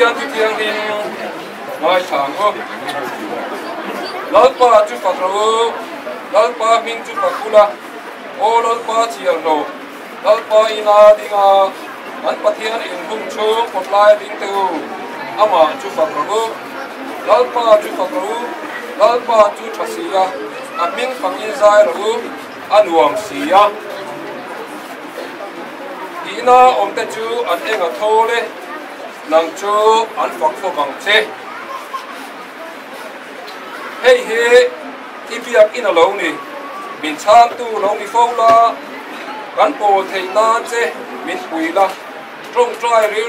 pathian tu tiang in ngai thang ko lalpa chu patro lalpa min chu pakula o lalpa chiar lo lalpa ina dinga an pathian in hung chu kotlai ding tu ama chu patro lalpa chu patro lalpa chu thasia amin pangin zai ro anuam sia ina omte chu an enga thole nang chu an fak fo bang che hey he biak ina lo ni min chan tu lo ni fo la kan po thei na che min pui la trong trai ri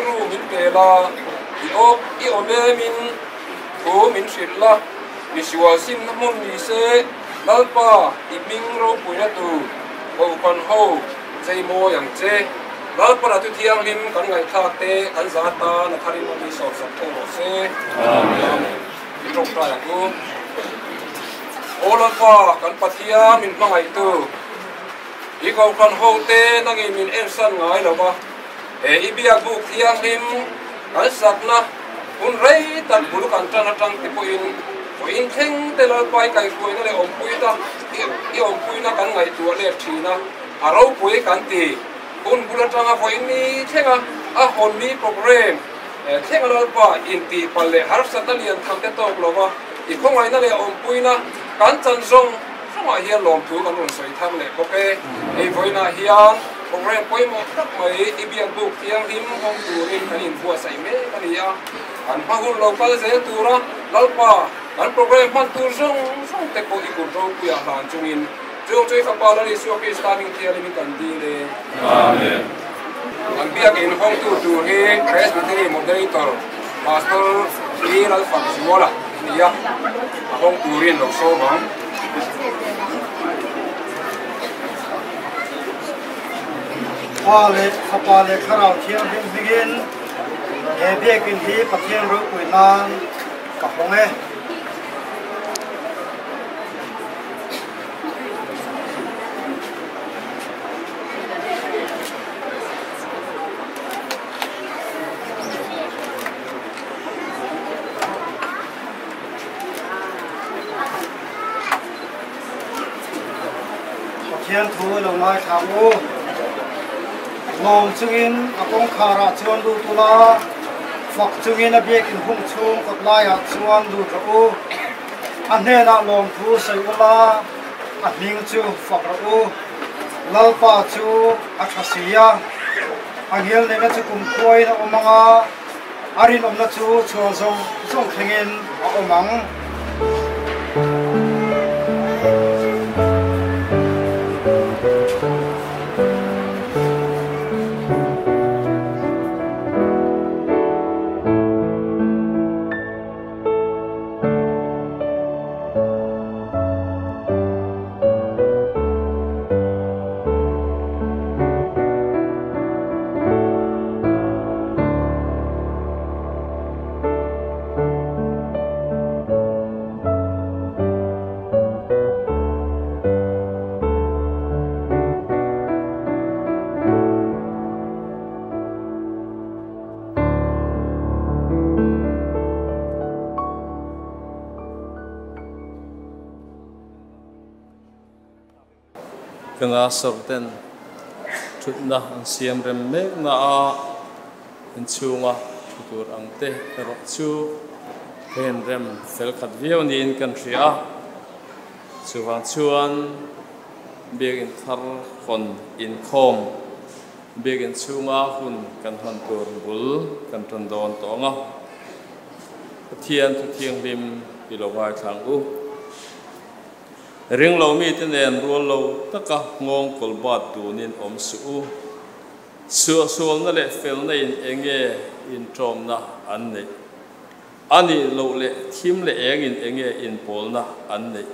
ru min pe la i o me min ko min shil la mi siwa sin mun ni se lalpa i ming ro pui na tu o kan ho zai mo yang che lalpa na tu thiang lim kan ngai thak te kan za ta na tharin ni so sak tho se amen trong trai ku o lalpa kan pathia min mangai tu i ko kan ho te na ngi min en san ngai lo ba e i biak bu thiang lim kan sak na un rei tan bulu kan tang te po in theng te lalpa kai koi na le om pui ta i om pui na kan ngai tu le thina aro pui kan ti un bula tanga po in ni thenga a hon mi program thenga lalpa in ti palle har satalian tham te tok lo ba i khongai na le om pui na kan chan zong soma hian lom tu kan ron soi tham le ko pe ei voina hian program poi mo tak mai i biak bu thiang lim hong tu in kan in bua sai me kan ya an pa hun local ze tu ra lalpa an program man tu zong te ko i kun ro pu ya han chungin chung chui fa pa la ni su pi starting thiang lim kan di le amen an biak in hong tu he presbytery moderator pastor i lalpa suola ni ya hong tu rin lo so bang pa le kharau thiang him begin e biakin hi pathian ro pui nan ka honge pathian thu lo mai thamu ngom chungin akong khara chuan du tula fak chungin a biak in hung chung kot lai a chuan du thaku a hena lom thu sai ula a hing chu fak ro lalpa chu a thasia a hial ne na chu kum khoi na omanga arin omna chu chuan zong thengin a omang Kanga sorten tutna ang siam rem mek na a inchunga tutur angte ro chu pen rem fel khat viau ni in kan ria chuwan chuan biak in thar khon in khom biak in chunga hun kan han tur bul kan ton don tonga thian tu thiang lim pilawai thang u ring lo mi ten en rual lo taka ngong kolbat tunin om su sual na le fel na in enge in trom na an nei ani lo le thim le eng in enge in pol na an nei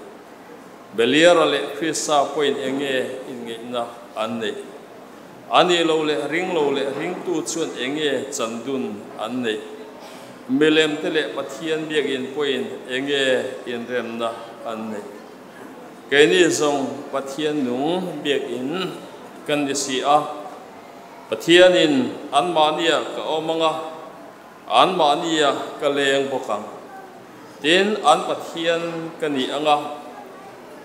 beliara le krisa point enge in nge na an nei ani lo le ring tu chuan enge chandun an nei melem te le pathian biak in point enge in rem na an nei cái này dòng pathian nung biak in kan di si a Pathianin an mania ka omanga an mania ka leng bokang tin an pathian kani anga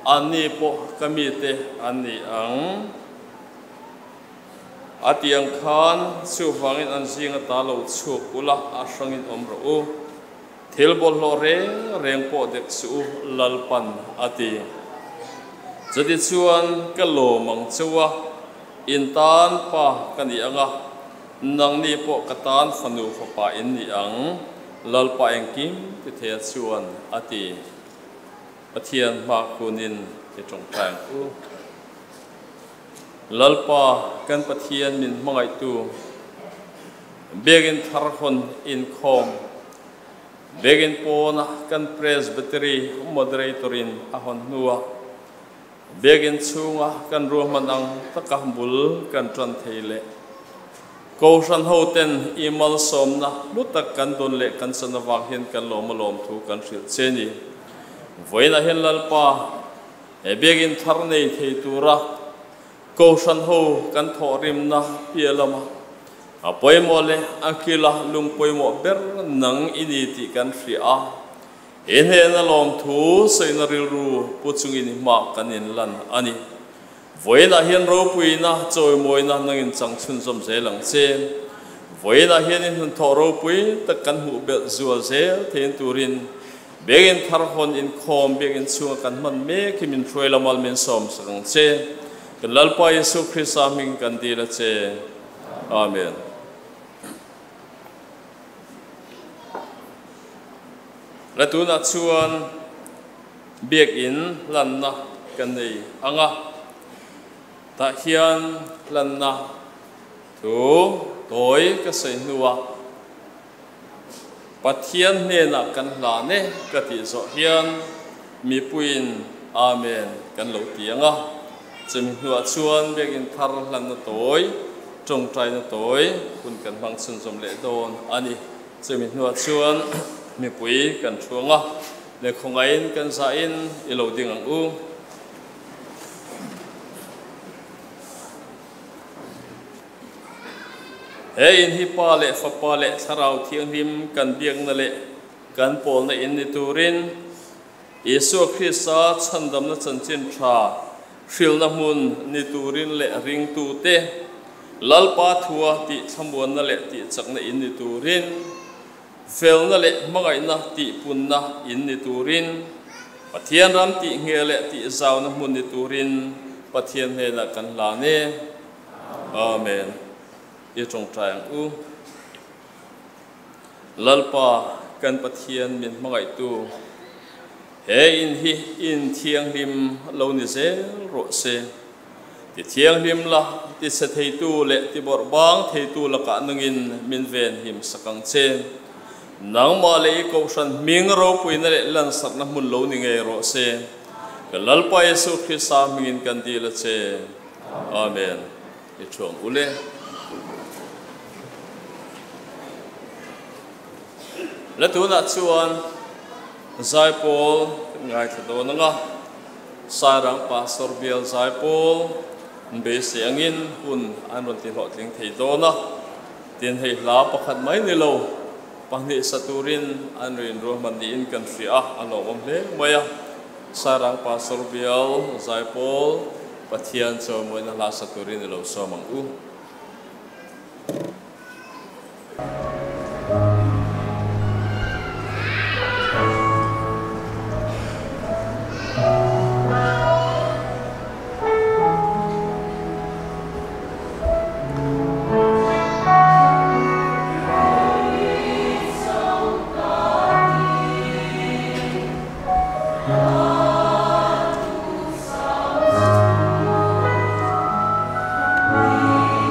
ani po kamite ani ang atiang khan su wangin an singa talo chuk ula asangin omro thilbol lo reng po dek su lalpan ati jadi chuan ka lo mang chuwa intan pa kani anga nang ni po katan fanu pa in ni ang lalpa engkim ti the chuan ati pathian ma kunin ti tong tang lalpa kan pathian min mangai tu begin tharhon in khom begin pona kan presbytery moderatorin ahon nuwa begin chunga kan ruhmanang takahbul kan tran theile Kohhran hoten imal somna lutak kan don le kan sanawak hin kan lom thu kan hril cheni voina hen lalpa e begin thar nei thei tura Kohhran ho kan thorim na pialama apoimo le akila lungpoimo ber nang initi kan hria enhe na lom thu soina rilru puchungin ma kanin lan ani voina hian ro puina choi moina nangin changchun som zelang che voina hian in thoro pui ta kan hu be zual ze thein turin begin tharhon in khom begin chunga kan man me kimin throilamal men som sang che kan lalpa Yesu Christ aming kan dila che amen latuna chuan biak in lanna kan nei anga ta hian lanna tu toy ka sei nuwa pathian ne na kan la ne ka ti zo hian mi puin amen kan lo tianga chemi nuwa chuan begin thar lanna toy trong trai na toy kun kan mang sun som le don ani chemi nuwa chuan mi pui kan thuanga le khongain kan sa in ilo ding ang u in hi pa le fa pa le sarau thiang lim kan biang na le kan pol na in ni turin Yesu Christa chandam na chanchin tha hril na mun ni turin le ring tu te lalpa thua ti chambuan na le ti chak na in ni turin fel na le mangai na ti pun na in ni turin pathian ram ti nge le ti zaw na mun ni turin pathian he na kan la ne amen ye trong trang u lalpa kan pathian min mangai tu he in hi in thiang lim lo ni se ro se ti thiang lim la ti se thei tu le ti bor bang thei tu la ka nangin min ven him sakang che nang ma le Kohhran ming ro puina le lan sak na mun lo ni nge ro se lalpa Yesu Christ mingin kan di la che amen ye chong ule latuna chuan zai pol ngai thado nanga sarang pastor bial zai pol be se angin hun anron ti ho tling thei dona tin hei la pakhat mai ni lo pangni saturin anrin ro man di in kan fria alo om le maya sarang pastor bial zai pol pathian cho moi na la saturin lo so mang u We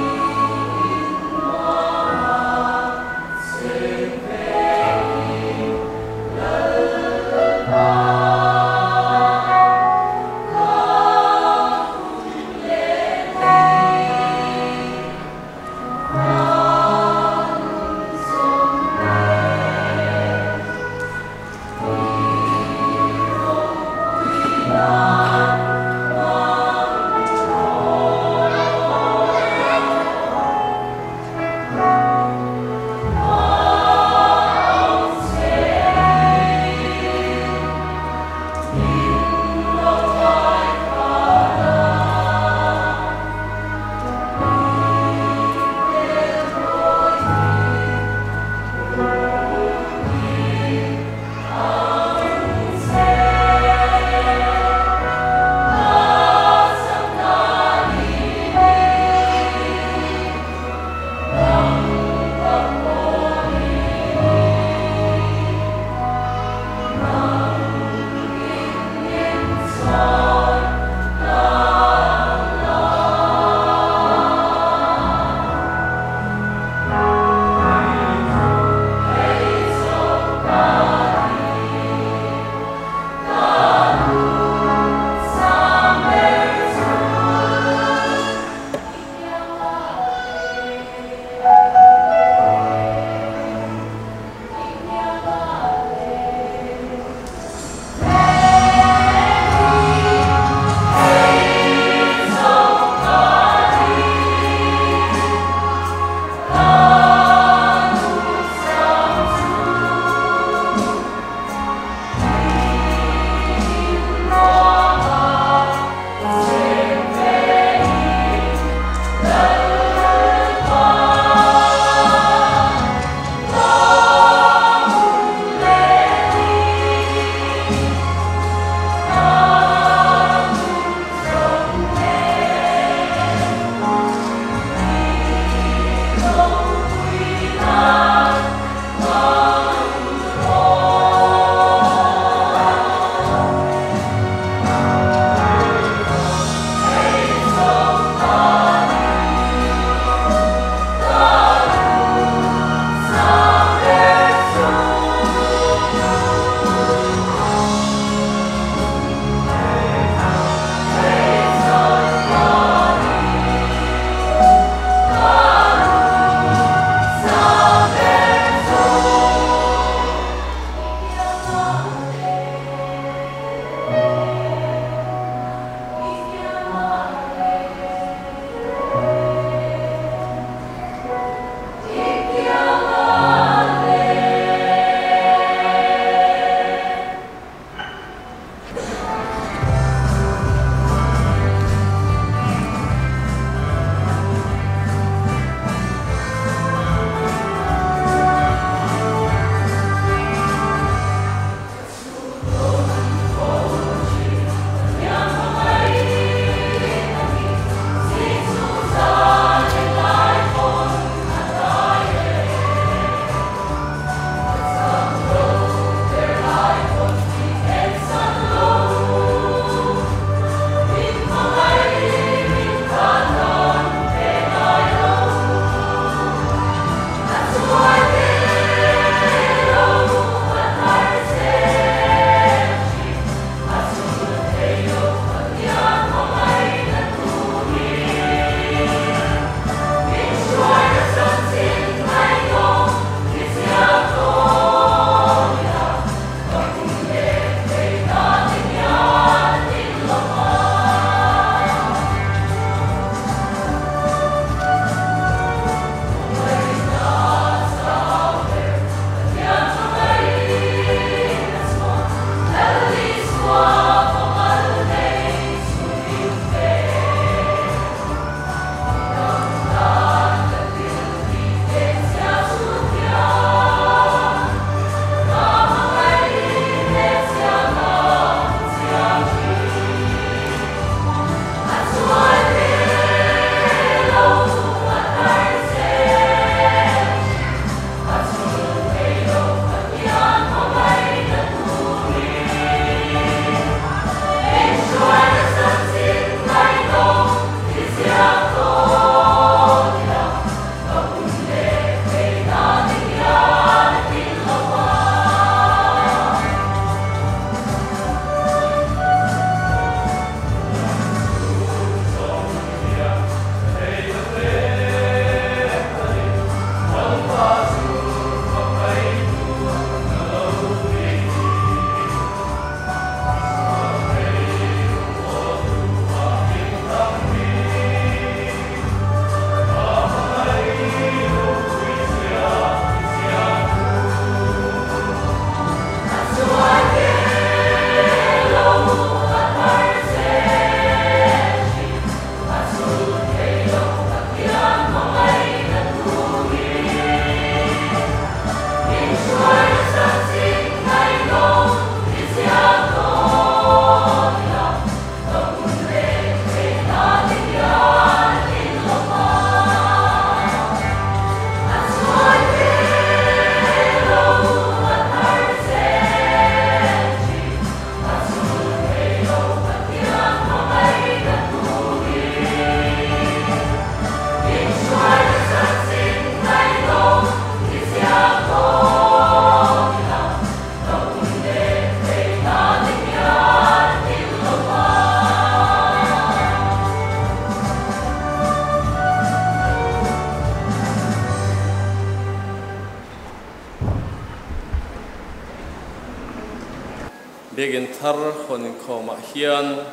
begin thar honin khoma hian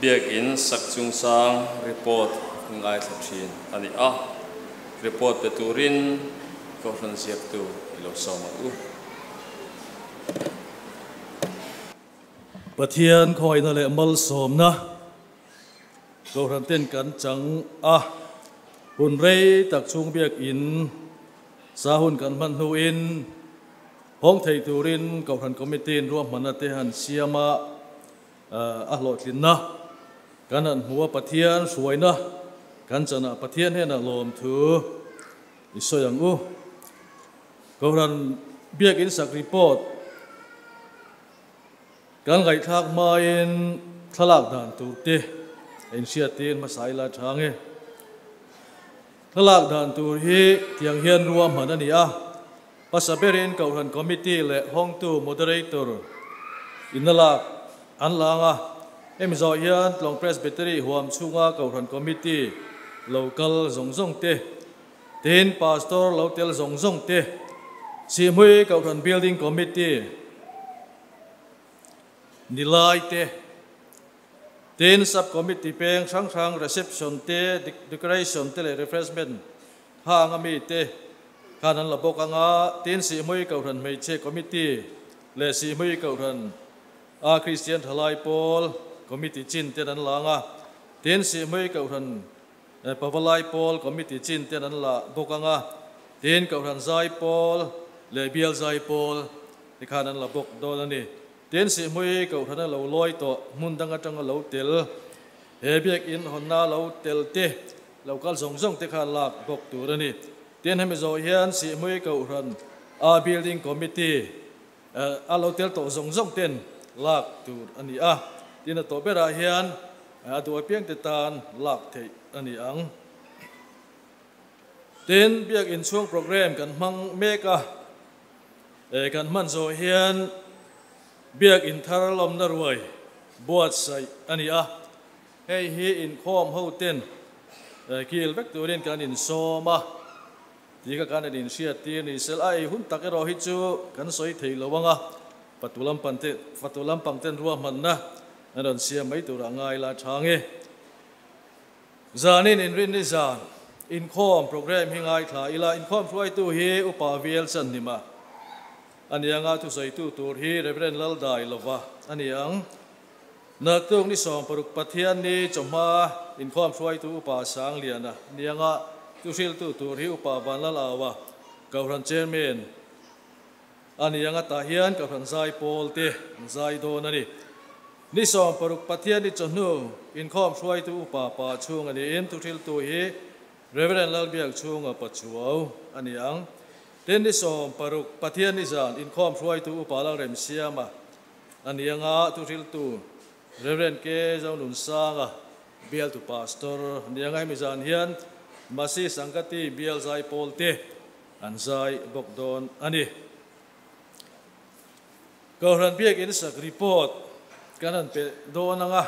biak in sak chung sang report ngai thachin ani a report pe turin Kohhran siap tu ilo soma u Pathian khoi na le mal som na Kohhran ten kan chang a hun rei tak chung biak in sa hun kan man hu in hong thei turin Kohhran committee ruam manate han siama a lotlin na kan an huwa pathian suai na kan chana pathian he na lom thu isoyang u Kohhran biak in sak report kan gai thak main thalak dan tu te in sia tin masai la thange thalak dan tu hi tiang hian ruam man ani a pasaberin Kohhran committee le hong tu moderator inalak anlanga emzo hian long presbytery huam chunga Kohhran committee local zongjong te tin pastor local zongjong te Sihhmui Kohhran building committee nilai te tin subcommittee peng sang reception te decoration te le refreshment hangami te kanan labok anga tin Sihhmui Kohhran meiche committee le Sihhmui Kohhran a Christian Thalai Paul committee chin te nan langa tin Sihhmui Kohhran Pavalai Paul committee chin te nan la bokanga tin Kohhran Zai Paul le Bial Zai Paul ti kanan labok don ani tin Sihhmui Kohhran lo loi to mundang atang lo tel he biak in Hawnna lo tel te local zongjong te khan lak bok tur ani tin hemi zo hian Sihhmui Kohhran a building committee a lo tel to zongjong ten lak tur ani a tin to bera hian adu piang te tan lak thei ani ang tin biak in chung program kan mang meka kan man zo hian biak in Thar lom na ruai buat sai ani a hei hi in khom ho ten kil vek turin kan in soma ti ka kan in sia ti ni sel ai hun takero hi chu kan soi thei lowanga patulam pangten ruam man na aron sia mai tu rangai la thange zanin in rin ni zan in khom program hingai thla ila in khom ruai tu hi upa vel chan ni ma anianga tu sai tu tur hi reverend laldai lova aniang nak tung ni som paruk pathian ni choma in khom ruai tu upa sang liana nianga tu sil tu tur hi upa banlal awa Kohhran chairman anianga ta hian Kohhran Zai Paul te Zai don ani ni som paruk pathian ni chonu in khom ruai tu upa pa chung ani in tu sil tu hi reverend lalbiak chung a pachuau aniang ten ni som paruk pathian ni zan in khom ruai tu upa lang rem siama anianga tu sil tu reverend ke zaunun sanga bial tu pastor anianga mi zan hian masi sangkati bial Zai Paul te an Zai bokdon ani Kohhran biak in sak report kanan pe donanga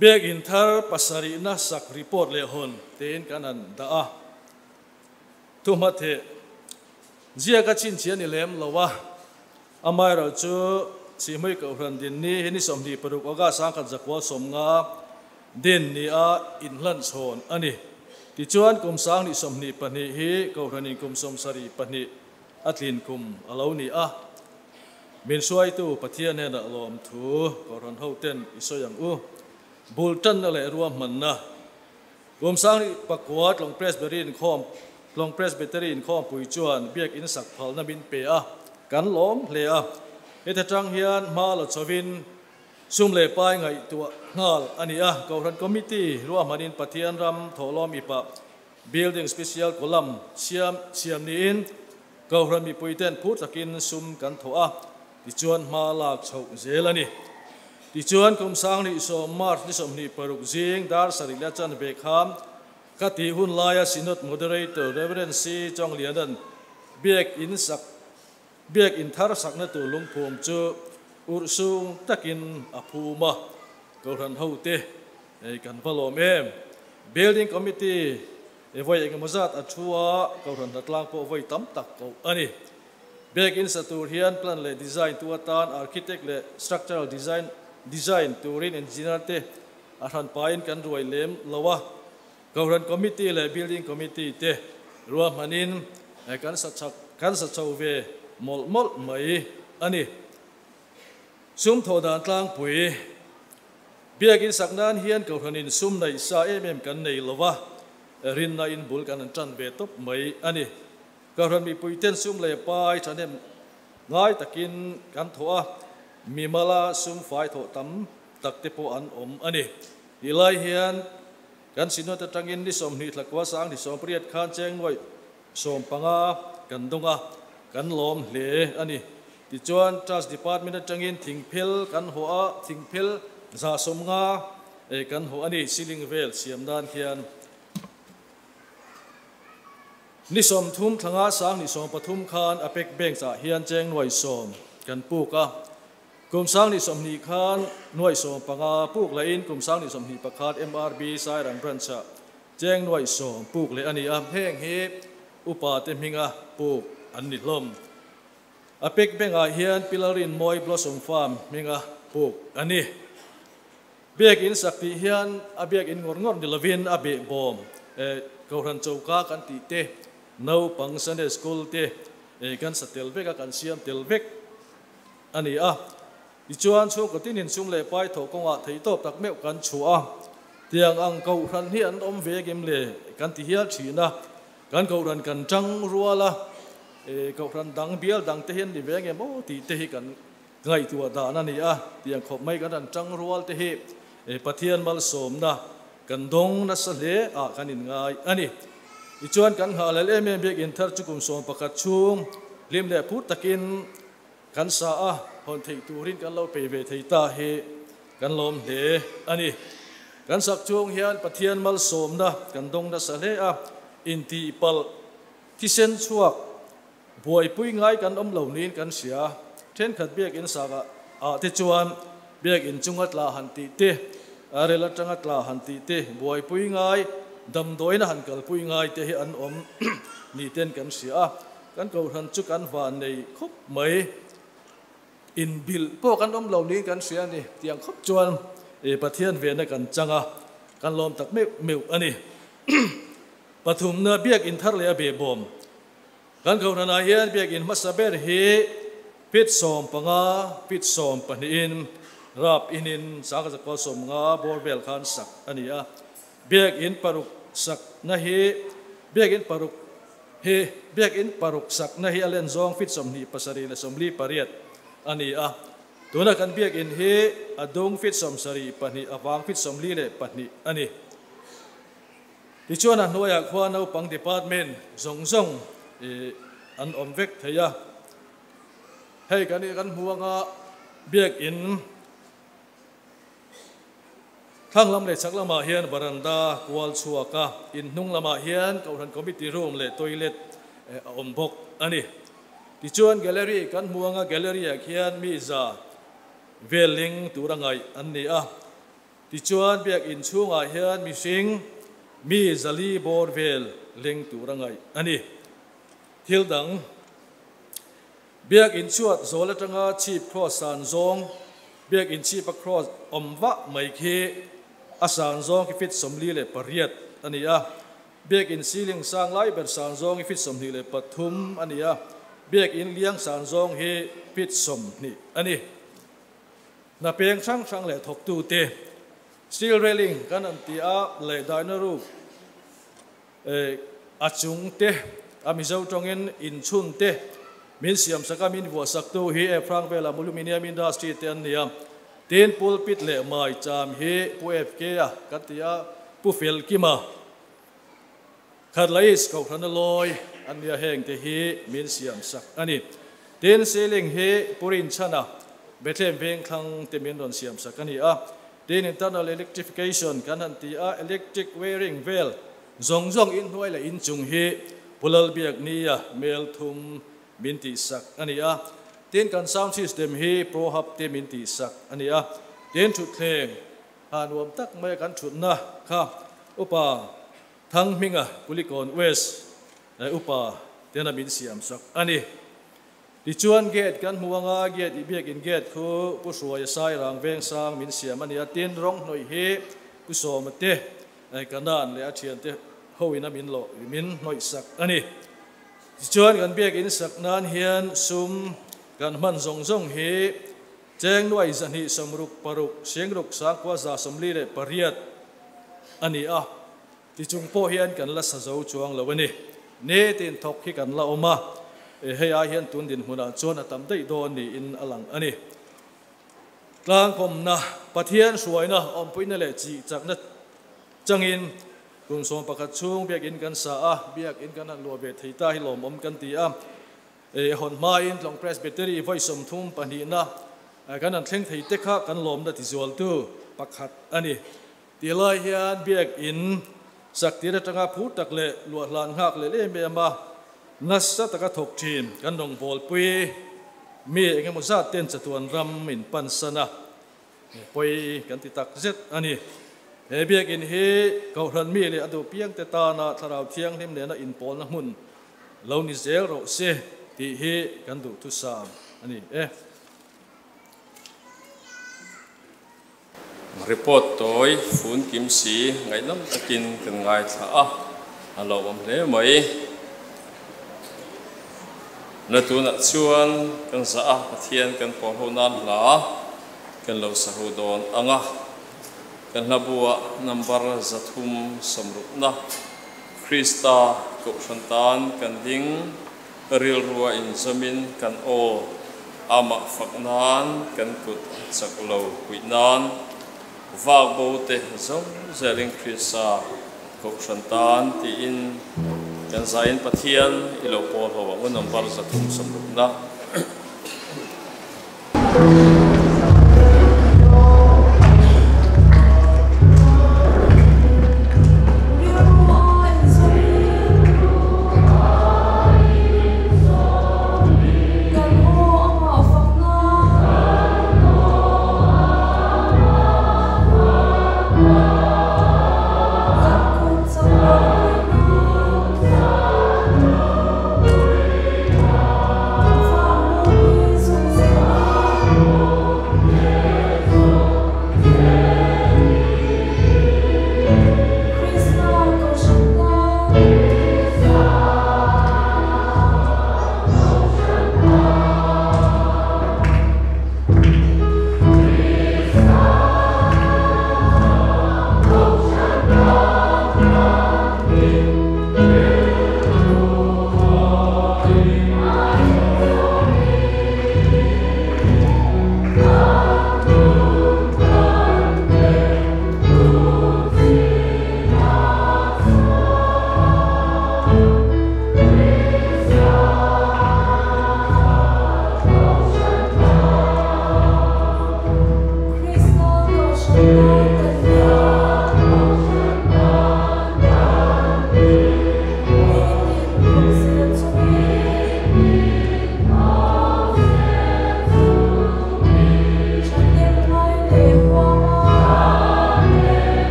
biak in Thar pasari na sak report le hon ten kanan da a tumathe zia ka chin chian ni lem lowa amai ro chu Sihhmui Kohhran din ni heni somni paruk oga sang khan zakwa somnga din ni a in hlan chon ani ti chuan kum sang ni somni pani hi Kohhran in kum som sari pani atlin kum alo ni a min suai tu pathian he na lom thu Kohhran ho ten isoyang u bultan na le ruam man na kum sang ni pakwat long presbytery in khom pui chuan biak in sak phal na bin pe a kan lom hle a heta tang hian ma lo chawin sum le pai ngai tu ngal ani a Kohhran committee ruam manin pathian ram tholom ipa building special kolam siam ni in Kohhran mi puiten phut takin sum kan thoa ti chuan ma lak chho zel ani ti chuan kum sang ni so mar ni som ni paruk jing dar sari la chan be kham kati hun laya sinot moderator reverend C chong lianan biak in Thar sakna tu lungphum chu ursung takin aphuma Kohhran ho te ei kan valom em building committee voi engmazat athua Kohhran hatlang po voi tam tak ko ani Biak in satur hian plan le design tu atan architect le structural design turin engineer te ahan pain kan ruai lem lawa Kohhran committee le building committee te ruam hanin kan sa chau ve mol mai ani sum thodan tlang pui Biak in saknan hian Kohhran in sum nei sa kan nei lawa rin na in bul kan tran ve top mai ani Kohhran mi puiten sum le pai thanem ngai takin kan thoa mimala sum fai tho tam takte po an ani ilai hian kan sinot atangin ni som ni thlakwa sang ni som priat khan cheng noi som panga kan donga kan lom hle ani ti chuan trust department atangin thingphel kan hoa thingphel za somnga kan ho ani ceiling vel siam dan hian ni som thum thanga sang ni som pathum khan apek bank cha hian cheng noi som kan puka kum sang ni som ni khan noi som panga puk la in kum sang ni som ni pakhat MRB sai ran branch cha cheng noi som puk le ani am heng he upa te minga puk an ni lom apek bank a hian pilarin moi blossom farm minga puk ani Biak in sakti hian abiak in ngor ni lovin abe bom Kohhran chauka kan ti te no pang Sunday school te kan sa telvek kan siam telvek ani a ichuan chu ko tin in sum le pai tho konga thei top tak meu kan chua tiang ang Kohhran hi an om ve gem le kan ti hial thina kan Kohhran kan chang ruala Kohhran dang bial dang te hian ni ve gem o ti te hi kan ngai tua da na ni a tiang khop mai kan chang rual te hi pathian mal som na kan dong na sa le a kan in ngai ani ichuan kan ha le em Biak in Thar chukum som pakat chung lim le phut takin kan sa a hon thei turin kan lo pe ve thei ta he kan lom le ani kan sak chung hian pathian mal som na kan dong na sa le a in ti pal ti sen chuak buai pui ngai kan om lo nin kan sia then khat Biak in sa ga a te chuan Biak in chungat la han ti te arela changat la han ti te buai pui ngai dam doina han kal pui ngai te hi an om ni ten kan sia kan Kohhran chu kan van nei khop mai in bil po kan om lo ni kan sia ni tiang khop chuan pathian ve na kan changa kan lom tak meu ani pathum na Biak in Thar le be bom kan Kohhran a hian Biak in masaber hi pit som panga pit som panin rap inin saka ko som nga borbel khan sak ani a Biak in paruk sak na hi Biak in paruk sak na hi alen zong fit som ni pasari la somli pariat ani a tuna kan Biak in hi adong fit som sari pani awang fit som li le pani ani ti chuan an noya khwa no pang department zong an omvek theya hei kan huanga Biak in thang lam le chak lama hian baranda kwal chuaka in hnung lama hian Kohhran committee room le toilet ombok ani ti chuan gallery kan muanga gallery a hian mi za veling turangai anni a ti chuan Biak in chunga hian mi sing mi zali bor vel ling turangai ani thildang Biak in chuat zola tanga chief cross san zong Biak in chief cross omwa mai khi asan zong ki fit somli le pariat ani a Biak in ceiling sang lai ber san zong ki fit somli le pathum ani a Biak in liang san zong hi fit som ni ani na peng sang le thok tu te steel railing kan an ti a le dainaru achung te amizo tongin in chun te min siam saka min wa sakto hi e frank vela aluminium industry te an niam ten pulpit le mai cham hi pu fk a katia pu fel kima khat lais Kohhran loi an nia heng te hi min siam sak ani ten ceiling hi purin chana bethlem veng thang te min don siam sak ani a ten internal electrification kan an ti a electric wiring vel zong in hnuai la in chung hi pulal Biak nia mel thum min ti sak ani a ten kan sound system hi pro hub te min ti sak ani a ten thut thleng hanuam tak mai kan thut na kha upa thang minga pulikon west upa tena min siam sak ani ti chuan gate kan huanga gate I biak in gate khu pu suai sai rang veng sang min siam ani atin rong noi hi pu so mate ai kanan le a thian te hoina min lo min noi sak ani ti chuan kan biak in sak nan hian sum kan man zong zong hi cheng nuai zan hi samruk paruk sengruk sang kwa za samli le pariat ani a ti chung po hian kan la sa zo chuang lo ani ne tin thok hi kan la oma he a hian tun din huna chuan atam dei do ni in alang ani tlang pom na pathian suaina om puina le chi chakna changin kun som pakhat chung biak in kan sa a biak in kan lo be theita hi lom om kan ti a hon ma in long presbytery voice som thum pani na kan an thleng thei te kha kan lom da ti zol tu pakhat ani ti lai hian biak in sakti ra tanga phu tak le lo hlan ngak le le me ma nasa taka thok thin kan dong bol pui mi engemaw zat ten chatuan ram in pansana poi kan ti tak zet ani he biak in he Kohhran mi le adu piang te ta na tharau thiang him le na in pol na mun lo ni zel ro se ti he kan du tu sam ani report toy phun kim si ngai lam takin kan ngai tha a alo om le mai na tu na chuan kan sa a pathian kan po honan la kan lo sa hu don anga kan labua number zathum samruk na Krista Kohhran tan kan ding ril ruwa in zamin kan o ama faknan kan kut saklo kuinan vak bo te zong zering Krista Kohhran tan ti in kan zain pathian ilo pol hawa un number zathum samruk na Oh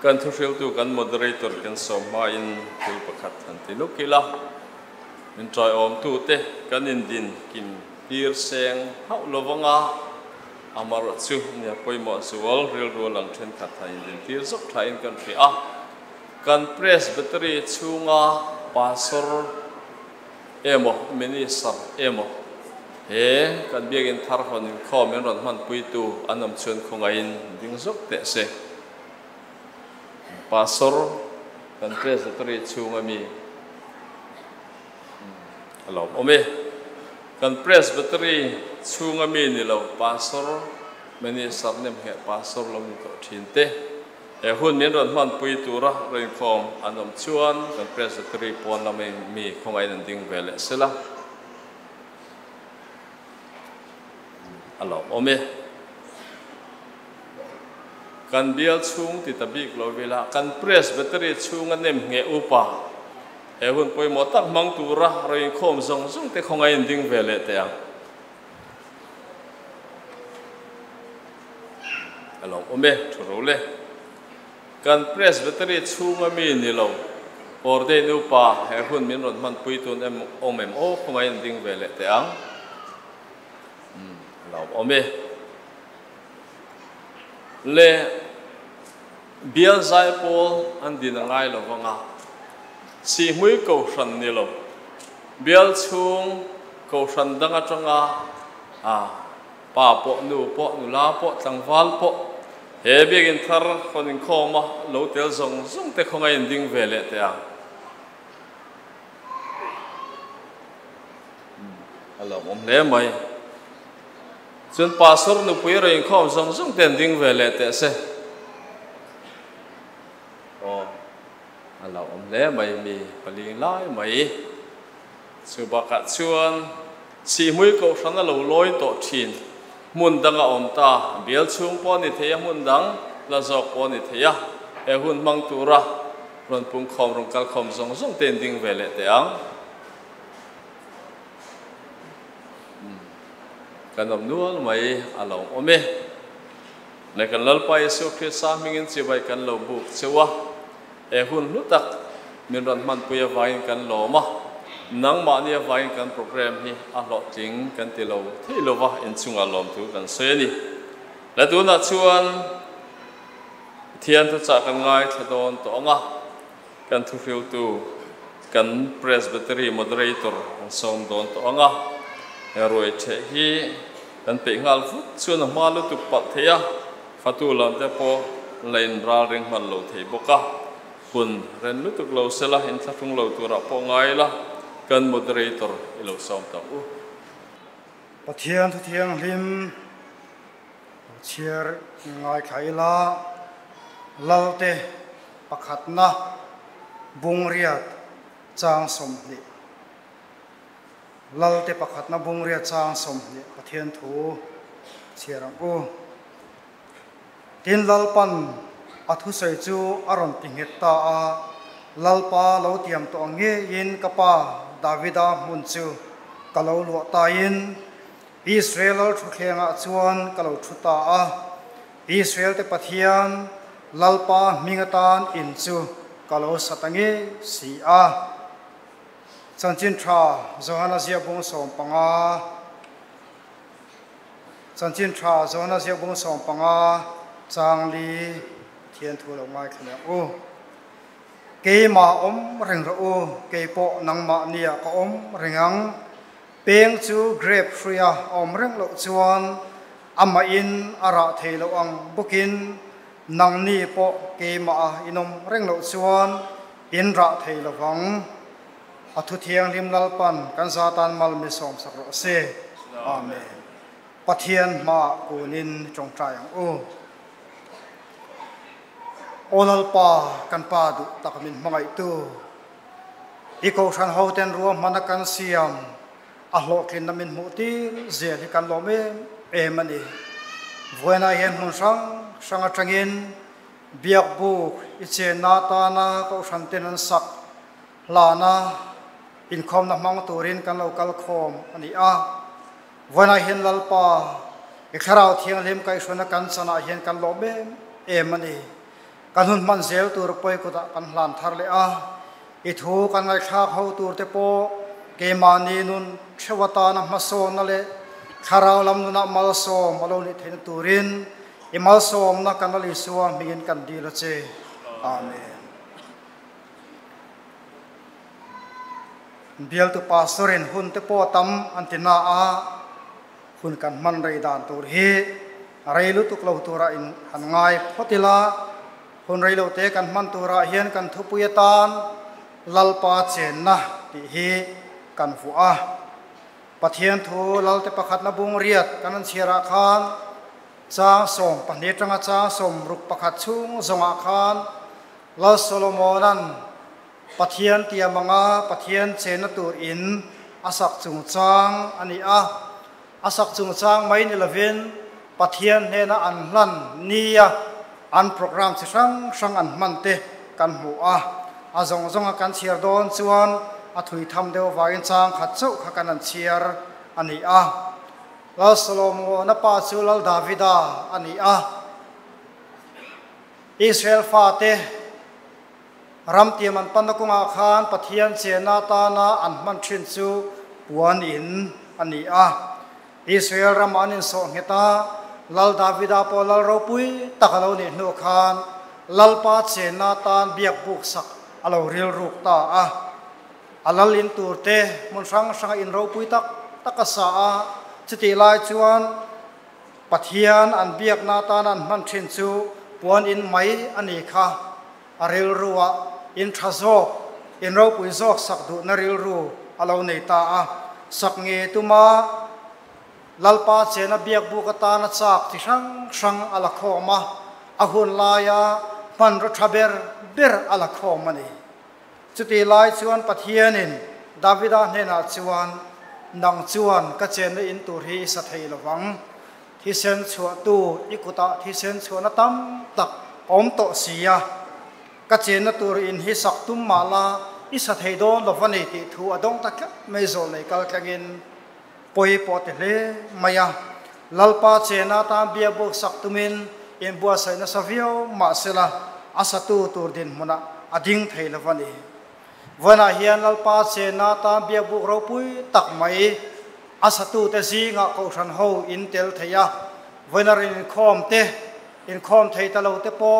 kan thu riu tu kan moderator kan som ma in thil pakhat han ti lu kila min try om tu te kan in din kin tir seng hau lovanga amar chu nia poimo sual ril ro lang then khat in din tir zok thain kan ri a kan presbytery chunga pastor emo minister emo he kan biagin thar hon in khom en ron man pui tu anam chun khongain ding zok te se pastor kan presbytery chunga mi alo ome kan presbytery chunga mi ni lo pastor minister nem he pastor lo mi to thin te e hun min ron man pui tu ra rein khom anom chuan kan presbytery pon la mi khongai nan ding vele sela alo ome kan bial chung ti tabik lo vela kan presbytery chung anem nge upa e hun poi mo tak mang tu ra rein khom zong zong te khongai nan ding vele te a alo ome thuro le kan presbytery chunga mi ni lo ordain upa he hun min ron man pui tun em omem o khomai ding vele te ang lo ome le bial zai pol an din ngai lo wanga Sihhmui Kohhran ni lo bial chung Kohhran danga changa pa po nu la po tangwal po he biagin thar khonin khoma lo tel zong zong te khongai ding vele te a alo om le mai chun pastor nu pui rein khom zong zong ten ding vele te se o alo om le mai mi paling lai mai chu baka chuan Sihhmui Kohhran lo loi to thin mun danga om ta bial chung po ni theya mun dang la zok po ni theya e hun mang tura ron pung khom rong kal khom zong zong ten ding vele te ang kanom nual mai along ome ne kan lal pa Yesu Christ sa mingin chi bai kan lo buk chewa e hun lu tak min ron man puya vain kan lo ma nang ma nia vain kan program hi a lo ting kan ti lo thi lo wa in chunga lom tu kan se ni la tu na chuan thian tu cha kan ngai thadon to anga kan thu fiu tu kan presbytery moderator kan som don to anga roi the hi kan pe ngal fu chuan ma lu tu pa theya fatu lam te po lein ra ring man lo thei boka kun ren lu tu lo sela in thafung lo tu ra po ngai la kan moderator ilo som ta u pathian thu thiang lim chiar ngai khaila lalte pakhatna bungriat chang som ni lalte pakhatna bungriat chang som ni pathian thu chiarang u tin lalpan athu sai chu aron tingeta a lalpa lo tiam to nge yin kapa Davida munchu kalau lu ta in Israel thu khenga chuan kalau thuta a Israel te pathian lalpa mingatan in chu kalau satange si a chanchin tha Johanna sia bung som panga chanchin tha Johanna sia bung som panga changli thian thu lo ngai khna o ke ma om reng ro o ke po nang ma nia ka om rengang peng chu grape fria om reng lo chuan ama in ara thelo ang bukin nang ni po ke ma inom reng lo chuan in ra thelo wang athu thiang lim lalpan kan satan mal mi som sak ro se amen pathian ma kunin chong trai ang o Onalpa kan padu takamin mga ito. Ikaw san hoten ruang manakan siyam. Ahlokin namin muti zeli kan lome emani. Buena yen hunsang sangatangin biak buk itse nata na kausan tenan sak lana inkom na mang turin kan lokal kom ani a. Buena yen lalpa ikarao tiang lim kay suna kan sana yen kan lome emani. kan hun man zel tur poi ko da kan hlan thar le a I thu kan ngai thak ho tur te po ke mani nun thewata na maso na le kharau lam nu na mal som alo ni thein turin I mal som na kan li suwa mingin kan di la che amen bial tu pastorin hun te po tam antina a hun kan man rei dan tur hi reilu tu klo tura in han ngai photila hun reilu te kan man tura hian kan thupuyatan lalpa chen na ti hi kan fu a pathian thu lalte pakhat na bung riat kan an chira khan cha som pahnih tanga cha som ruk pakhat chung zonga khan lal solomonan pathian tiamanga pathian chena tur in asak chung chang ani a asak chung chang mai ni lovin pathian hena an hlan nia an program chi sang an mante kan hu a azong zonga kan chiar don chuan a thui tham deu wain chang khat chau kha kan an chiar ani a lal solomo na pa chu lal davida ani a Israel fa te ram tiaman panakunga khan pathian chena ta na an man thin chu puan in ani a Israel ram anin so ngeta lal davida po lal ropui takalo ni nu khan lal pa chena tan biak buk sak alo ril ruk ta a alal in turte mun sang in ropui takasa a chiti lai chuan pathian an biak na tan an man thin chu puan in mai ani kha aril ruwa in thazok in ro pui zok sak du naril ru alo nei ta a sak nge tuma lalpa chena biak bu ka ta na chak ti sang ala khoma ahun laya pan ro thaber ber ala khoma ni chuti lai chuan pathianin davida hena chuan nang chuan ka chen in tur hi sa thei lawang thi sen chua tu ikuta thi sen chua na tam tak om to sia ka chen na tur in hi sak tum mala isa thei don lovani ti thu adong tak mai zo le kal kagin poi pot le maya lalpa chena ta bia bu sak tumin in bua sai na savio ma sela asatu tur din muna ading thei lovani wana hian lalpa chena ta bia bu ro pui tak mai asatu te zi nga ko than ho in tel theya wana rin khom te in khom thei ta lo te po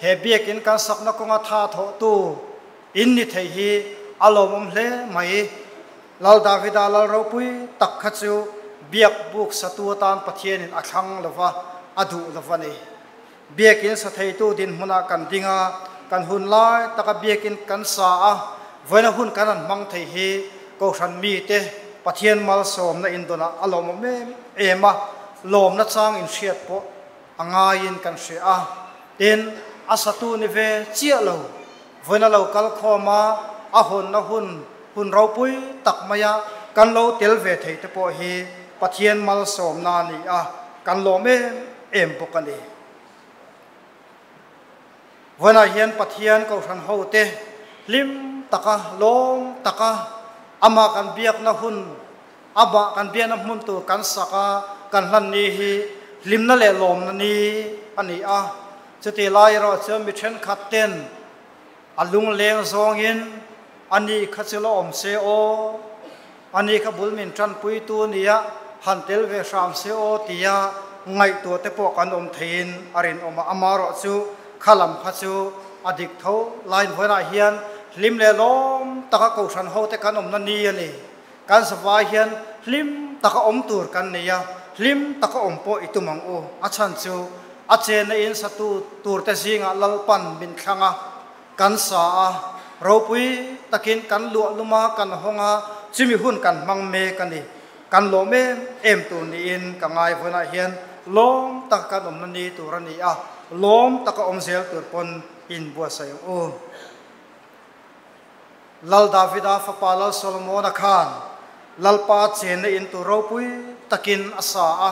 he biak in kan sak na konga tha tho tu in ni thei hi alomom hle mai lal davida lal ropui tak khachu biak buk satu tan pathian in athang lova adu lovani biak in sa thei tu din huna kan dinga kan hun lai taka biak in kan sa a voina hun kan an mang thei hi ko than mi te pathian mal som na indona alomom ema lom na chang in hriat po anga in kan hre a ten asatu ni ve chia lo voina lo kal khoma a hon na hun ropui tak maya kan lo tel ve thei te po hi pathian mal som na ni a kan lo me em pokani voina hian pathian ko than ho te lim taka long taka ama kan biak na hun aba kan biak na mun tu kan saka kan hlan ni hi lim na le lom na ni ani a chuti lai ro chom mi then khat ten alung leng zong in ani khachilo om se o ani kha bulmin tran pui tu nia han tel ve sham se o tia ngai tu te po kan om thein arin oma amaro chu khalam khachu adik tho line hoina hian lim le lom taka ko san ho te kan om na ni ani kan sawa hian lim taka om tur kan nia lim taka om po itumang o achan chu achen na in satu tur te singa lalpan bin khanga kan sa ropui takin kan lu luma kan honga chimi hun kan mang me kan ni kan lo me em tu ni in ka ngai phona hian lom tak kan om ni turani a lom tak om zel tur pon in bua sai o lal davida fa palal solomon khan lalpa chen in tu ropui takin asa a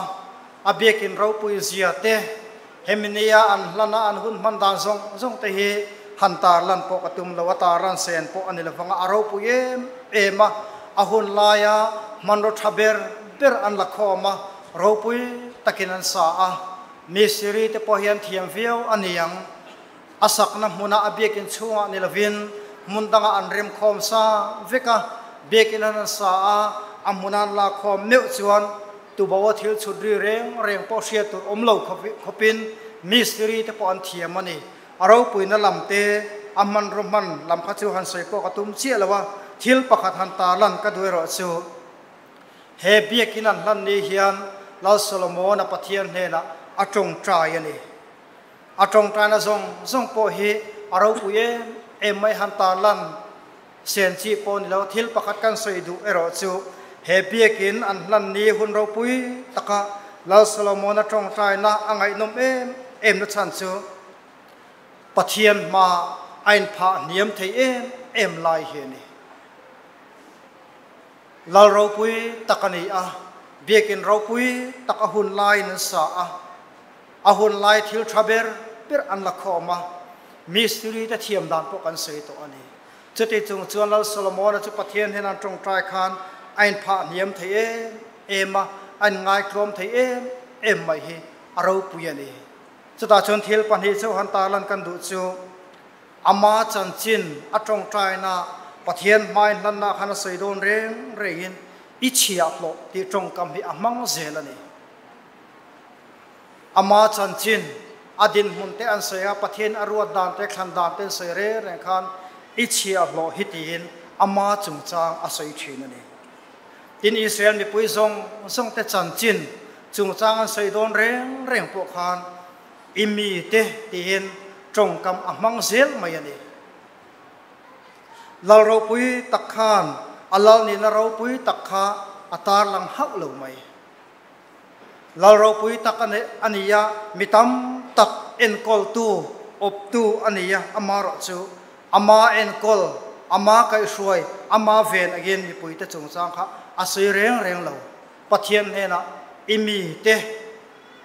abekin ropui ziate heminia an lana an hun man dan zong te hi hantar lan po katum lawataran sen po anila fanga aro pu ema ahun laya manro thaber ber an lakhoma ropui takinan sa a misiri te po hian thiam viau aniang asak na muna abiakin chunga nilavin mundanga anrem khom sa veka bekin an sa amunan la khom meu chuan tu bawa thil chudri reng po sia tur omlo khopin mystery te pon thiamani aro puina lamte amman roman lam khachu han sei ko katum chialawa thil pakhat han ta lan ka duero chu he bekin an lan ni hian la solomon pathian hena atong trai ani atong trai na zong po hi aro puye emai han ta lan sen chi pon lo thil pakhat kan sei du ero chu he bekin an lan ni hun ro pui taka la solomon atong trai na angai nom em na chan chu pathian ma ain pha niam thei em lai he ni lal ro pui takani a bekin ro pui taka hun lai na sa a hun lai thil thaber per an la khoma mystery ta thiam dan po kan sei to ani chute chung chuan lal solomon chu pathian hen an tong trai khan ain pha niam thei ema an ngai klom thei em mai hi aro pui ani chuta chon thil pan hi chu han ta lan kan du chu ama chan chin atong trai na pathian mai lan na khana sei don rengin i chia lo ti tong kam hi amang zelani ama chan chin adin munte an seya pathian aruat dan te khan dan te sei re khan i chia lo hitin ama chung chang a sei thinani tin Israel mi pui zong te chan chin chung chang an sei don reng po khan imi te tin trong kam amang zel mai ani lal ro pui takhan alal ni na ro pui takha atar lang hak lo mai lal ro pui takane aniya mitam tak en kol tu op tu aniya amaro chu ama en kol ama kai suai ama ven again mi pui te chung chang kha asui reng lo pathian hena imi te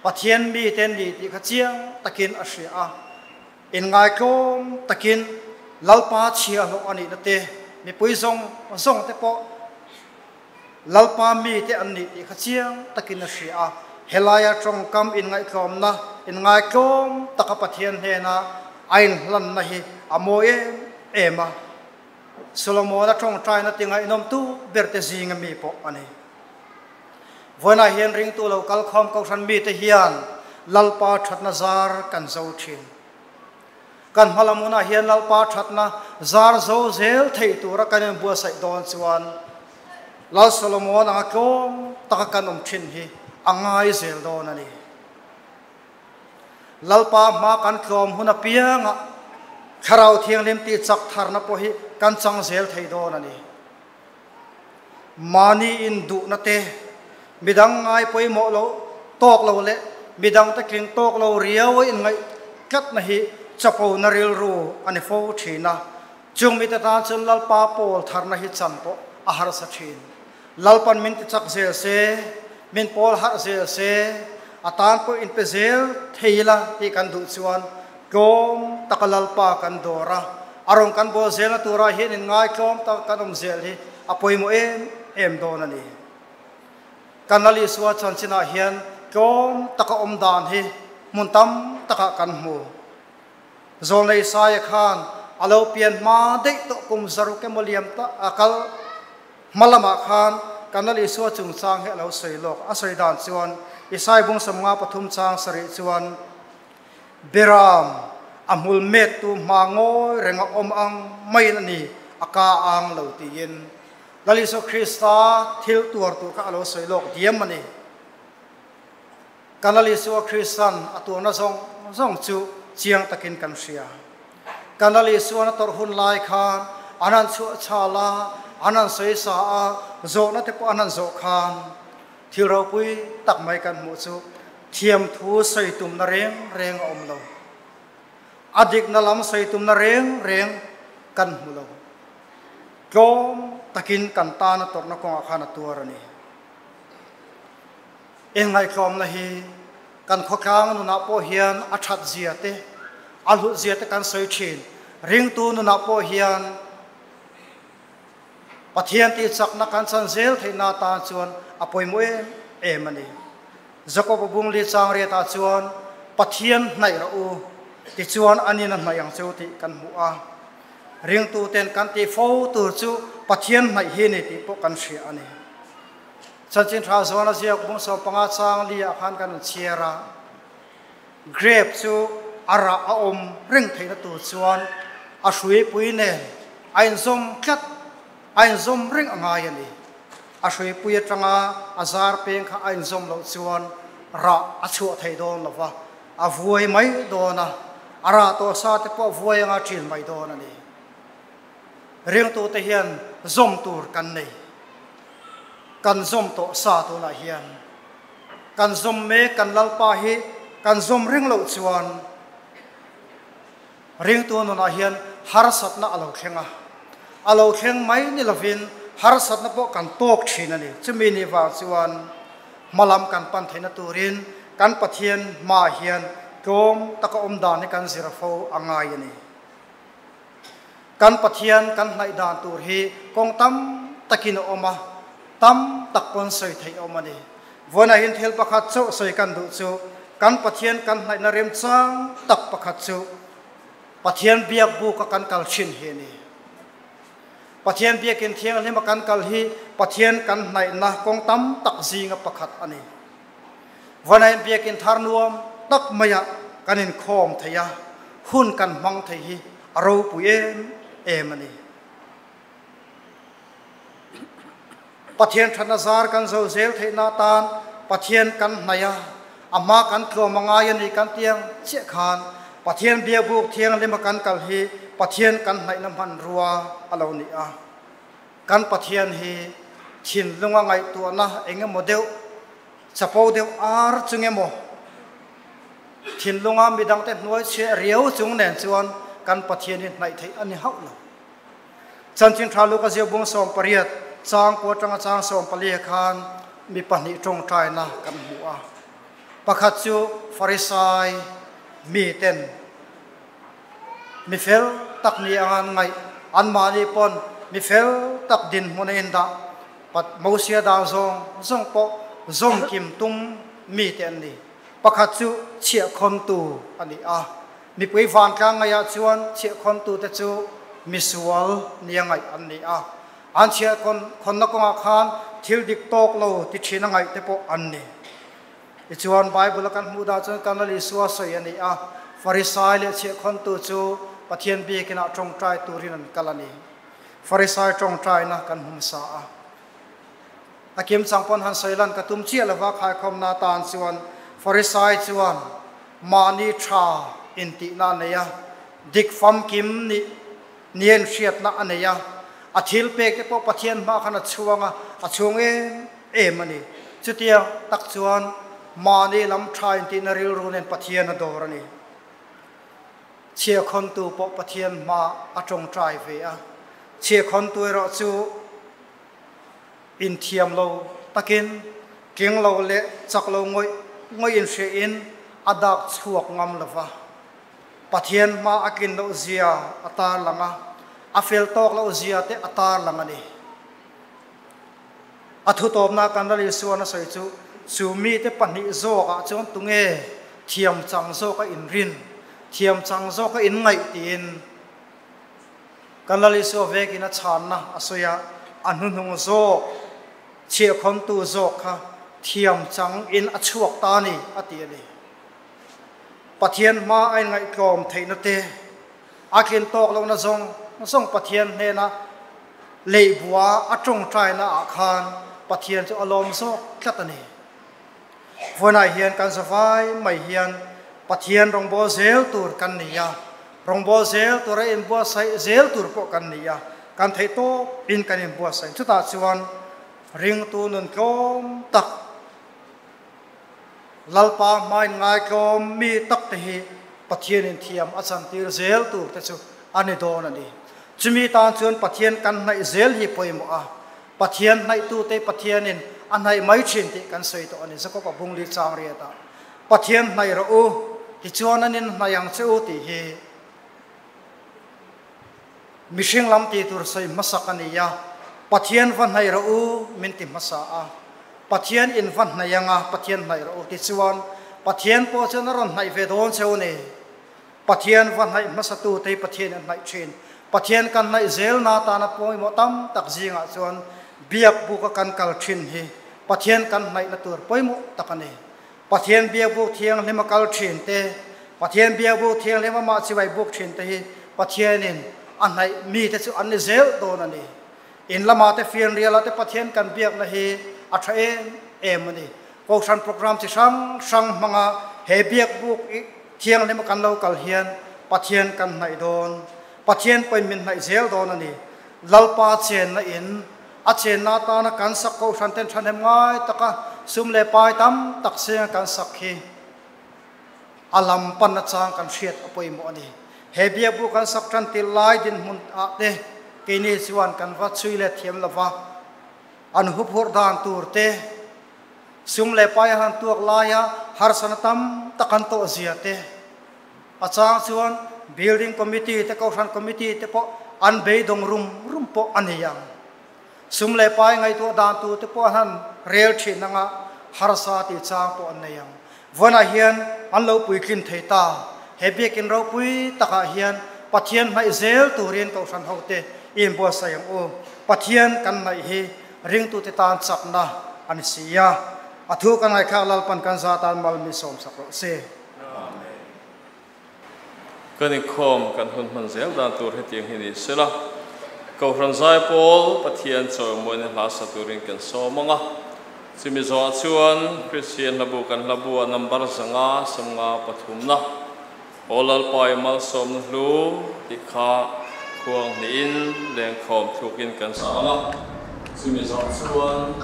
pathian mi ten ni ti kha chiang takin asia in ngai kom takin lalpa chia lo ani na te mi pui zong te po lalpa mi te an ni ti kha chiang takin asia helaya trong kam in ngai kom na in ngai kom taka pathian he na ain lan na hi amoe ema solomon a trong trai na tinga inom tu berte zinga mi po ani voina hian ring tu lo kal khom ko san mi te hian lalpa thatna zar kan zo thin kan malamuna hian lalpa thatna zar zo zel thei tura kan bua sai don chuan lal solomon anga kom taka kanom thin hi angai zel don ani lalpa ma kan khom huna pianga kharau thiang lim ti chak thar na po hi kan chang zel thei don ani mani in du na te midang ngai poi mo lo tok lo le midang ta kling tok lo riaw in ngai kat na hi chapo na ril ru ani fo thina chung mi ta ta chun lalpa pol thar na hi chan po ahar sa thin lalpan min ti chak zel se min pol har zel se atan po in pe zel theila ti kan du chuan gom takalalpa kan dora arong kan bo zel na tura hin in ngai klom ta kanom zel hi apoi mo em don ani kanali suwa chan china hian gom taka om dan hi muntam taka kan mu zol nei sai khan alo pian ma de to kum zaru ke moliam ta akal malama khan kanali suwa chung chang he alo sei lok a sei dan chuan isai bung samnga pathum chang sari chuan beram amul met tu mangoi renga om ang mai ni aka ang lo ti yin lali so krista thil tur tu ka alo sei lok diam mani kanali so kristan atuna zong chu chiang takin kan sia kanali so na tor hun lai khan anan chu chala anan sei sa zo na te po anan zo khan thiro pui tak mai kan mu chu thiam thu sei tum na reng om lo adik na lam sei tum na reng kan mu lo gom takin kan ta na tor na ko khana turani engai klom na hi kan khokang nu na po hian athat ziate alhu ziate kan sei thin ring tu nu na po hian pathian ti chak na kan chan zel theina ta chuan apoi mo emani jacob bung li chang re ta chuan pathian nai ra u ti chuan anin an mayang chu ti kan mu a ring tu ten kan ti fo tur chu pathian mai hi ni ti po kan hria ani chanchin tha zona ziak bung so panga chang li a khan kan chiara grape chu ara a om ring theina tu chuan a hrui pui ne ain zom khat ain zom ring anga yani a hrui pui atanga azar peng kha ain zom lo chuan ra a chu thei don lova a vuai mai dona ara to sa te po vuai anga thin mai don ani ring tu te hian zom tur kan nei kan zom to sa to na hian kan zom me kan lalpa hi kan zom ring lo chuan ring tu na hian har sat na alo thleng mai ni lovin har sat na po kan tok thin ani chumi ni wa chuan malam kan pan theina turin kan pathian ma hian kom taka om dan ni kan zira fo angai ani kan pathian kan nai dan tur hi kong tam takin oma tam takpon soi thei omani vona hin thel pakhat chu soi kan du chu kan pathian kan nai na rem chang tak pakhat chu pathian biak bu ka kan kal chin he ni pathian biak in thiang le ma kan kal hi pathian kan nai na kong tam tak zinga pakhat ani vona hin biak in thar nuam tak maya kanin khom theya hun kan mang thei hi aro puyen emani pathian thanazar kan zo zel theina tan pathian kan naya ama kan tlo mangai ani kan tiang che khan pathian bia buk thiang lema kan kal hi pathian kan nai nam han ruwa alo ni a kan pathian hi thin lunga ngai tu na enge model chapo deu ar chunge mo thin lunga midang te noi che riau chung nen chuan kan pathian ni nai thei ani haula chanchin thalu ka zeu bung som pariat chang ko tanga chang som pali khan mi pani tong trai na kan mu a pakhat chu farisai mi ten mi fel tak ni angan ngai an mani pon mi fel tak din munen da pat mosia da zong po zong kim tum mi ten ni pakhat chu chia khon tu ani a mi pui van tlang ngai a chuan chia khon tu te chu misual niangai an ni a an chia khon na ko khan thil dik tok lo ti thina ngai te po an ni ichuan bible kan mu da chuan kan li suwa soi ani a farisai le chia khon tu chu pathian bi kina tong trai turin an kalani farisai tong trai na kan hum sa a akim changpon han soilan ka tum chia lawa khai khom na tan chuan farisai chuan mani tha inti na neya dik fam kim ni nien hriat na aneya athil pek te po pathian ma khana chuanga achunge emani chutia tak chuan mani lam tha inti na ril runen pathian adorani chia khon tu po pathian ma atong trai ve a chia khon tu ro chu in thiam lo takin king lo le chak lo ngoi in she in adak chuak ngam lova pathian ma akin lo zia atar langa afel tok lo zia te atar langa ni athu tom na kan ri suana sai chu sumi te pani zo ka chon tunge thiam chang zo ka in rin thiam chang zo ka in ngai tin kan ri so ve ki na chan na asoya anhun hung zo chia khon tu zo kha thiam chang in achuak ta ni ati ni pathian ma ai ngai kom theina te akin tok lo na zong pathian he na leibua atong trai na akhan pathian chu alom zo khatani vonai hian kan savai mai hian pathian rongbo zel tur kan niya rongbo zel tur in bo sai zel tur po kan niya kan thei to in kan in bo sai chuta chuan ring tu nun kom tak lalpa mai ngai kom mi tak te hi pathian in thiam achan tir zel tur te chu ani don ani chumi tan chuan pathian kan nai zel hi poimo a pathian nai tu te pathian in anai mai thin ti kan sei to ani zako ka bungli chang ria ta pathian nai ro u ti chuan anin hnayang cheu ti hi mishing lam ti tur sei masakania pathian van nai ro u min ti masa a pathian in van hnayanga pathian nai ro ti chuan pathian po chuan ron nai ve don cheu ni pathian van hai masatu te pathian an nai thin pathian kan nai zel na ta na poi mo tam tak zinga chuan biak bu ka kan kal thin hi pathian kan nai na tur poi mo takane pathian biak bu thiang lema kal thin te pathian biak bu thiang lema ma chiwai buk thin te hi pathian in an nai mi te chu an ni zel don ani in lama te fian riala te pathian kan biak na hi a tha em ani Kohhran program chi sang sang manga he biak buk thiang lema kan lo kal hian pathian kan nai don pathian poi min nai zel don ani lalpa chen na in a chen na ta na kan sak Kohhran ten than hem ngai taka sum le pai tam tak se kan sak hi alam pan na chang kan hriat apoi mo ani he biak buk kan sak than til lai din mun a te kini siwan kan va chui le thiam lova an hu phur dan tur te sum le pai han tuak laya har sanatam takan to ziate achang chuan building committee te Kohhran committee te po an be dong rum po aniyang sum le pai ngai to dan tu te po han rel thin nga har sa ti chang po aniyang vona hian an lo pui kin theita hebi kin ro pui taka hian pathian mai zel turin Kohhran hote in bo sayang o pathian kan nai hi ring tu te tan chapna an sia athu kan ngai kha lalpan kan za tan mal mi som sakro se amen kani khom kan hun man zel dan tur hetiang hini sela Kohhran zai pol pathian chaw mo ne la sa turin kan so manga chimi zo chuan Christian labu kan labu number zanga samnga pathumna olal pai mal som lu tikha khuang ni in leng khom thukin kan sanga chimi zo chuan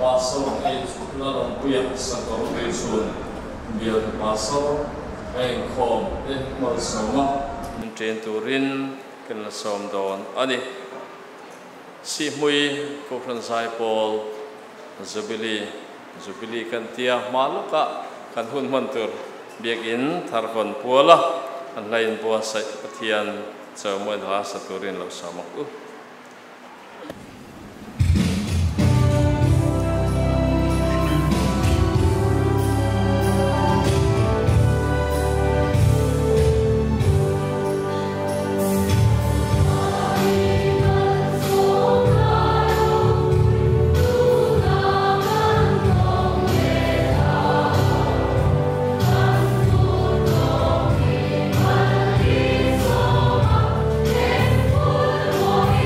paso ai la long puya san ko pe chun bial paso ai khom e mal soma train turin kan la som don ani Sihhmui Kohhran zai pol Zubili kan tia maluka kan hun mantur biak in Thar kon puala an lain bua sai pathian chawmoi la saturin lo samak u Hãy subscribe cho kênh Ghiền Mì Gõ để không bỏ lỡ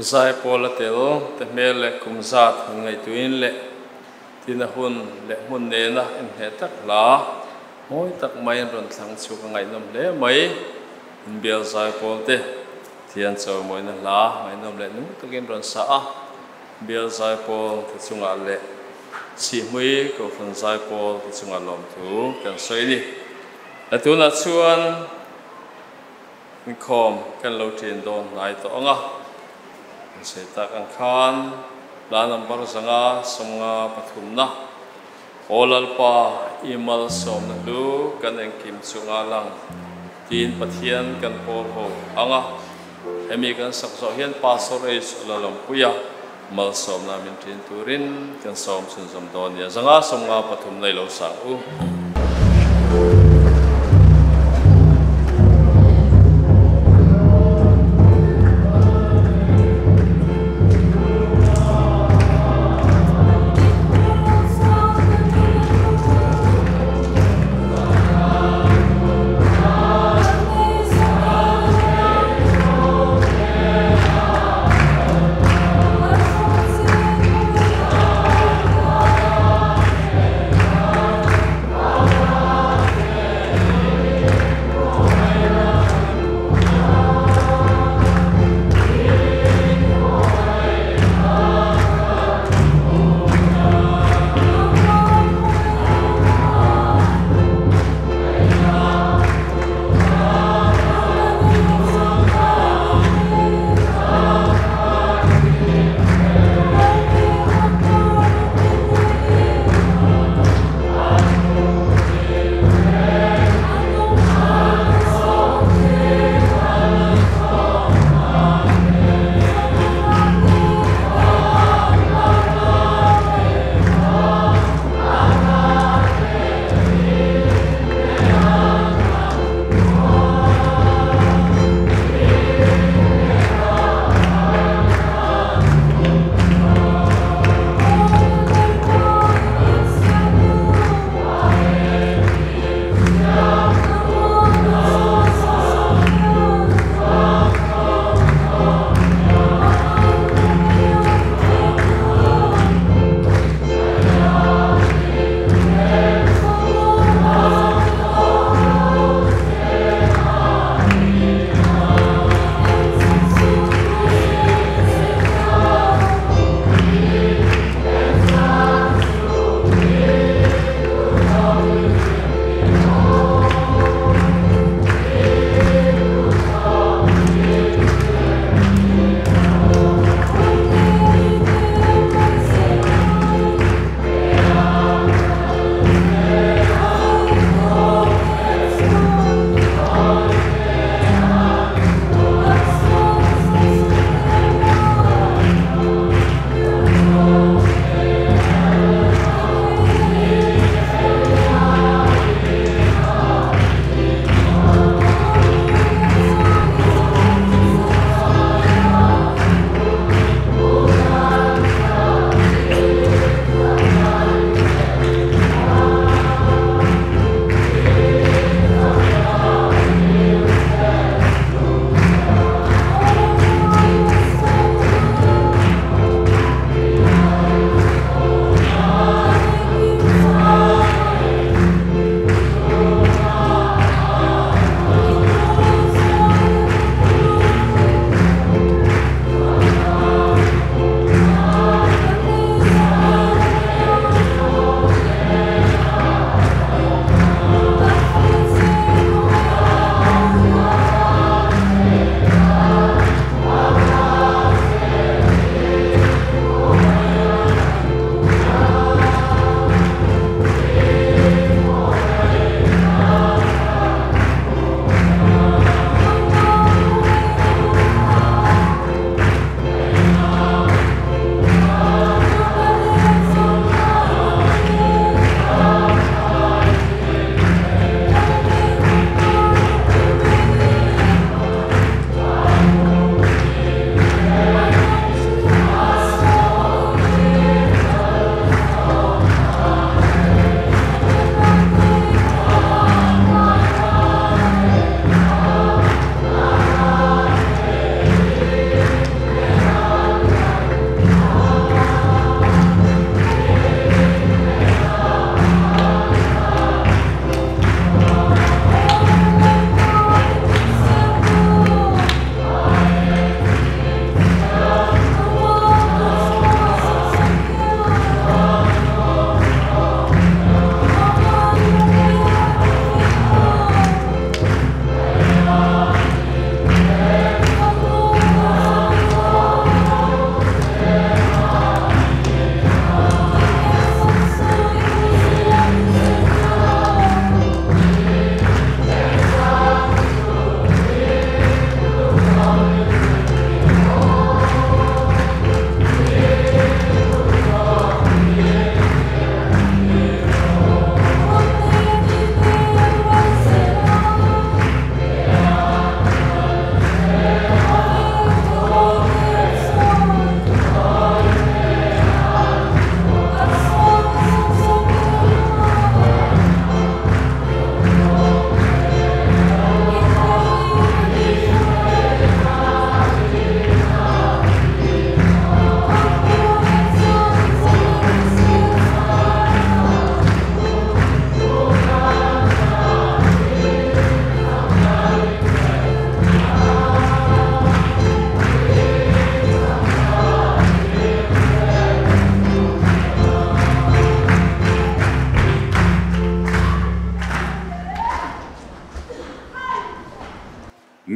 zai pola tel te mel le kumzat ngai tuin le tina hun le mun ne na em he tak la hoi tak mai ron thlang chu ka ngai nom le mai in bel zai pol te thian chaw moi na la ngai nom le nu takin ron sa a bel zai pol te chunga le Sihhmui Kohhran zai pol te chunga lom thu kan soi ni atuna chuan min khom kan lo tin don nai to anga se tak ang khan la number zanga songa pathumna olal pa imal som na lu kan eng kim chunga lang tin pathian kan por ho anga emi kan sakso hian pastor age lalom puya mal som na min tin turin kan som sun som don ya zanga songa pathum nei lo sa u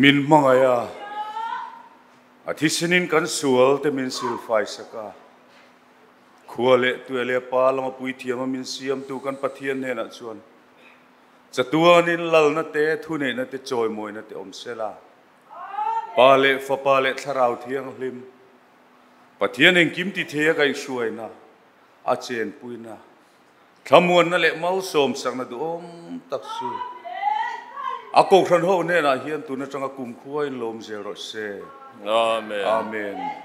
min mangaya athisinin kan sual te min sil fai saka khuale tuele palama pui thiama min siam tu kan pathian ne na chuan chatuanin lalna te thune na te choi moi na te omsela pale fa pale tharau thiang hlim pathian eng kim ti thea kai suaina a chen puina thamuan na le mau som sang na du om taksu a Kohhran ho ne na hian tu na tanga kum khuai lom zero se Amen. Amen.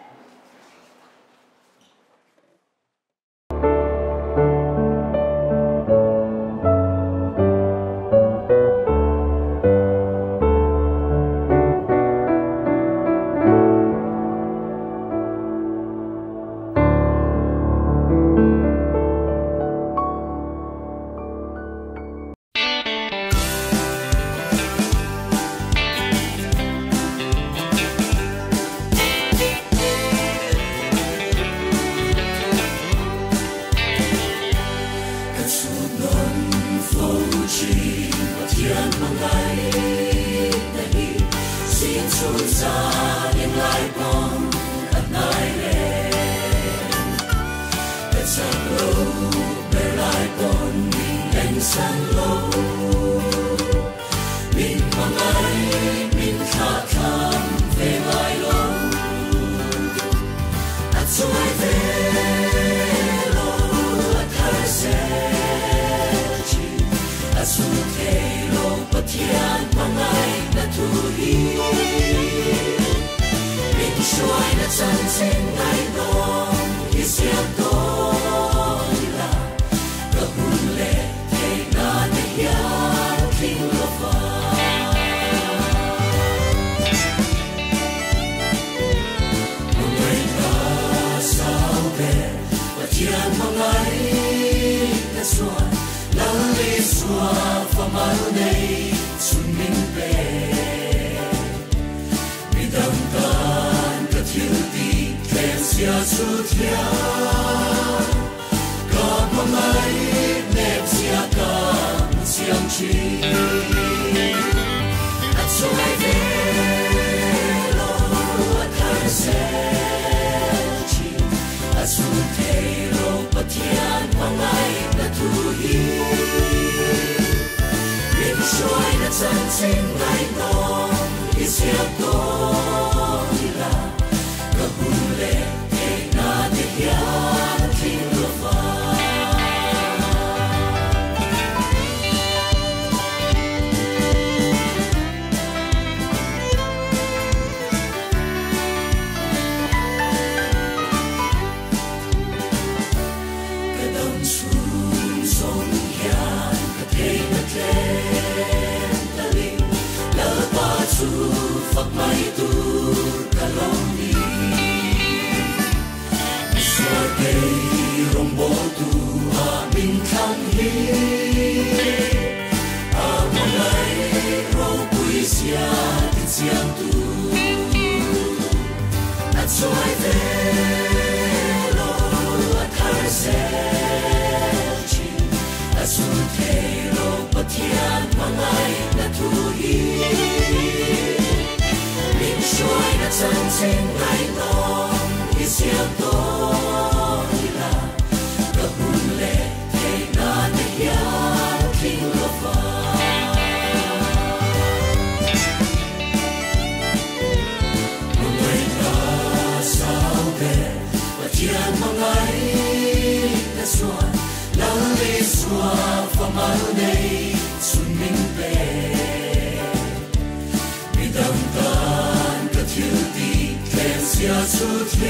Hãy subscribe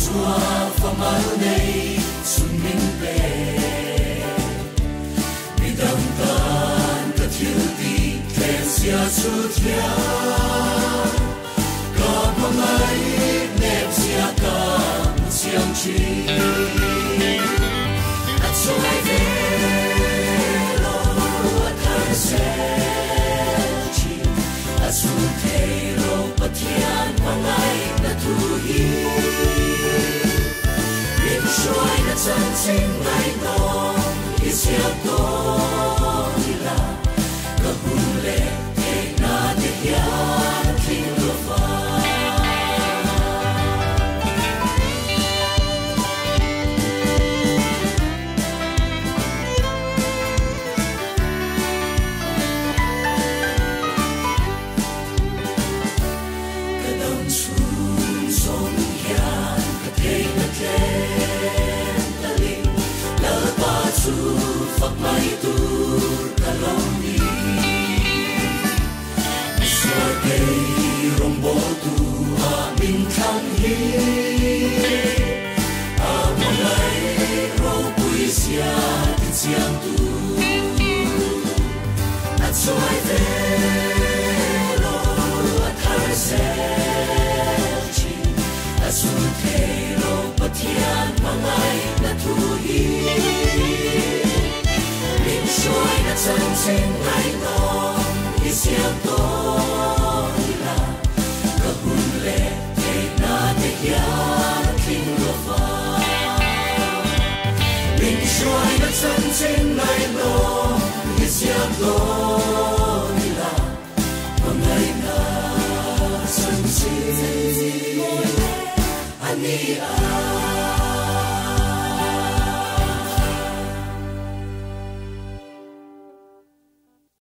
xua pha mal nei sun min pe mi dam tan ka thiu ti khen sia chu thia ka mangai nep sia ka siam chi at so ai ve lo at har se chi asu te lo patian mangai na tu hi rim shoi na chan sing mai no isiam to ila ka hule te na te ya king of phật mai tur kaloni so dei rombo tu a min khang hi a mai ro puisia siang tu at so ai ve lo at har se chi asu te lo patian mangai na tu hi shoi na chan sing ai no isiam to ila ka hule te na te ya king of ling shoi na chan sing ai no isiam to ila mangai na chan sing ani